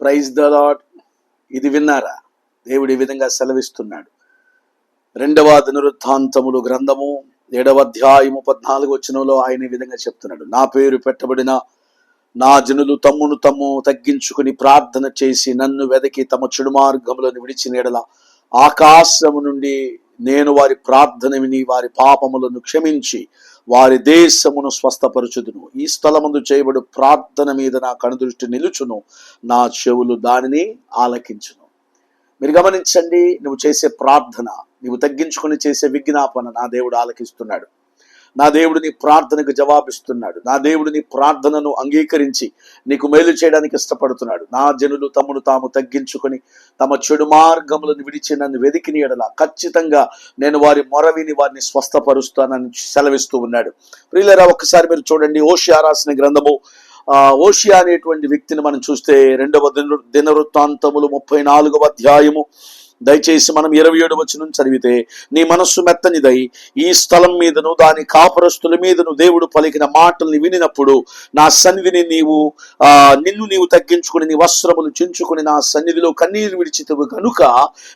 Praise the lord. ఇది విన్నారా? దేవుడు ఈ విధంగా సెలవిస్తున్నాడు. 2వ దినవృత్తాంతములు గ్రంథము 7వ అధ్యాయము 14వ వచనంలో ఆయన ఈ విధంగా చెప్తున్నాడు. నా పేరు పెట్టబడిన నా జనులు తమ్మును తమ్ము తగ్గించుకుని ప్రార్థన చేసి నన్ను వెదకి తమ చెడు మార్గములను విడిచిన ఎడల ఆకాశము నుండి నేను వారి ప్రార్థన విని వారి పాపములను క్షమించి వారి దేశమును స్వస్థపరచుదును. ఈ స్థలమందు చేయబడు ప్రార్థన మీద నా కనుదృష్టి నిలుచును, నా చెవులు దానిని ఆలకించును. మీరు గమనించండి, నువ్వు చేసే ప్రార్థన, నువ్వు తగ్గించుకుని చేసే విజ్ఞాపన నా దేవుడు ఆలకిస్తున్నాడు. నా దేవుడు నీ ప్రార్థనకు జవాబిస్తున్నాడు. నా దేవుడు నీ ప్రార్థనను అంగీకరించి నీకు మేలు చేయడానికి ఇష్టపడుతున్నాడు. నా జనులు తమను తాము తగ్గించుకొని తమ చెడు మార్గములను విడిచి నన్ను వెదికిని ఎడల ఖచ్చితంగా నేను వారి మొరవిని వారిని స్వస్థపరుస్తానని సెలవిస్తూ ఉన్నాడు. ప్రియులారా, ఒక్కసారి మీరు చూడండి, హోషేయ రాసిన గ్రంథము, హోషేయ అనేటువంటి వ్యక్తిని మనం చూస్తే 2వ దినవృత్తాంతములు 34వ అధ్యాయము దయచేసి మనం 27వ వచనం చదివితే, నీ మనస్సు మెత్తనిదై ఈ స్థలం మీదను దాని కాపురస్తుల మీదను దేవుడు పలికిన మాటల్ని వినినప్పుడు నా సన్నిధిని నిన్ను నీవు తగ్గించుకుని నీ వస్త్రములు చించుకుని నా సన్నిధిలో కన్నీరు విడిచితవు కనుక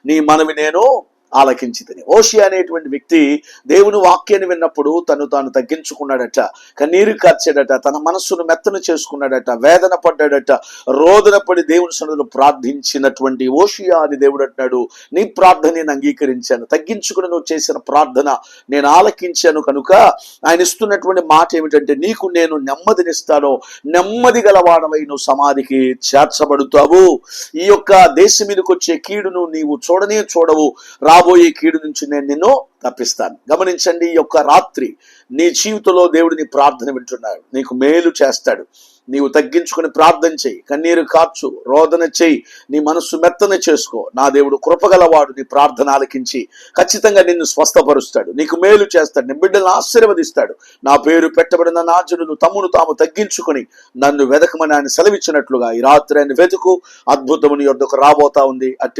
నీ మనవి నేను ఆలకించితిని. హోషేయ అనేటువంటి వ్యక్తి దేవుని వాక్యాన్ని విన్నప్పుడు తను తాను తగ్గించుకున్నాడట, కన్నీరు కార్చాడట, తన మనస్సును మెత్తను చేసుకున్నాడట, వేదన పడ్డాడట, రోదన పడి దేవుని సన్నిధిలో ప్రార్థించినటువంటి హోషేయ అని దేవుడు అంటున్నాడు, నీ ప్రార్థన నేను అంగీకరించాను, తగ్గించుకుని నువ్వు చేసిన ప్రార్థన నేను ఆలకించాను. కనుక ఆయన ఇస్తున్నటువంటి మాట ఏమిటంటే, నీకు నేను నెమ్మదినిస్తాను, నెమ్మది గలవాడవై నువ్వు సమాధికి చేర్చబడుతావు. ఈ యొక్క దేశం మీదకి వచ్చే కీడును నీవు చూడనే చూడవు, రాబోయే కీడు నుంచి నేను నిన్ను తప్పిస్తాను. గమనించండి, ఈ యొక్క రాత్రి నీ జీవితంలో దేవుడు నీ ప్రార్థన వింటున్నాడు, నీకు మేలు చేస్తాడు. నీవు తగ్గించుకుని ప్రార్థన చేయి, కన్నీరు కార్చు, రోదన చేయి, నీ మనస్సు మెత్తన చేసుకో. నా దేవుడు కృపగలవాడు, నీ ప్రార్థన ఆలకించి ఖచ్చితంగా నిన్ను స్వస్థపరుస్తాడు, నీకు మేలు చేస్తాడు, నీ బిడ్డలను ఆశీర్వదిస్తాడు. నా పేరు పెట్టబడిన నా జనులు తమ్మును తాము తగ్గించుకుని నన్ను వెదకమని ఆయన సెలవిచ్చినట్లుగా ఈ రాత్రి ఆయన వెతుకు, అద్భుతము నీ యొద్దకు రాబోతా ఉంది. అట్టి